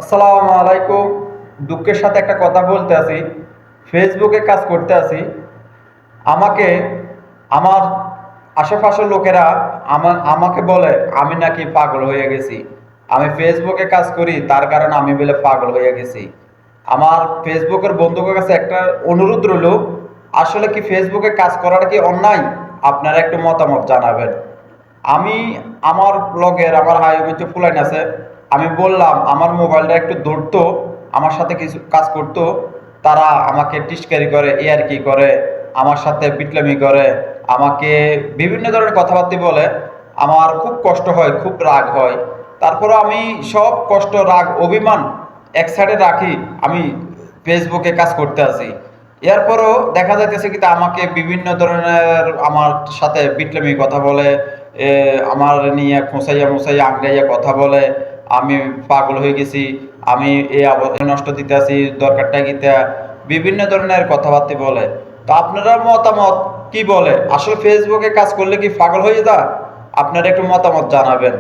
আসসালামু আলাইকুম। দুঃখের সাথে একটা কথা বলতে আছি। ফেসবুকে কাজ করতে আছি। আমাকে আমার আশেপাশের লোকেরা আমাকে বলে আমি নাকি পাগল হয়ে গেছি। আমি ফেসবুকে কাজ করি, তার কারণে আমি বলে পাগল হয়ে গেছি। আমার ফেসবুকের বন্ধুদের কাছে একটা অনুরোধ রইল, আসলে কি ফেসবুকে কাজ করাটা কি অন্যায়? আপনারা একটু মতামত জানাবেন। আমি আমার ব্লগের আমার হাইওয়ে ফুলাইন আছে, আমি বললাম আমার মোবাইলটা একটু ধরতো, আমার সাথে কিছু কাজ করতো। তারা আমাকে টিস্কারি করে, কি করে, আমার সাথে বিটলামি করে, আমাকে বিভিন্ন ধরনের কথাবার্তা বলে। আমার খুব কষ্ট হয়, খুব রাগ হয়। তারপরে আমি সব কষ্ট, রাগ, অভিমান এক সাইডে রাখি, আমি ফেসবুকে কাজ করতে আছি। এরপরও দেখা যাইতেছে কিন্তু আমাকে বিভিন্ন ধরনের আমার সাথে বিটলামি কথা বলে, আমার নিয়ে খোঁচাইয়া মুসাইয়া আঙ্গাইয়া কথা বলে। আমি পাগল হয়ে গেছি, আমি এই নষ্ট দিতে আছি, দরকারটা গীতা বিভিন্ন ধরনের কথাবার্তা বলে। তো আপনারা মতামত কি বলে, আসলে ফেসবুকে কাজ করলে কি পাগল হয়ে যা? আপনারা একটু মতামত জানাবেন।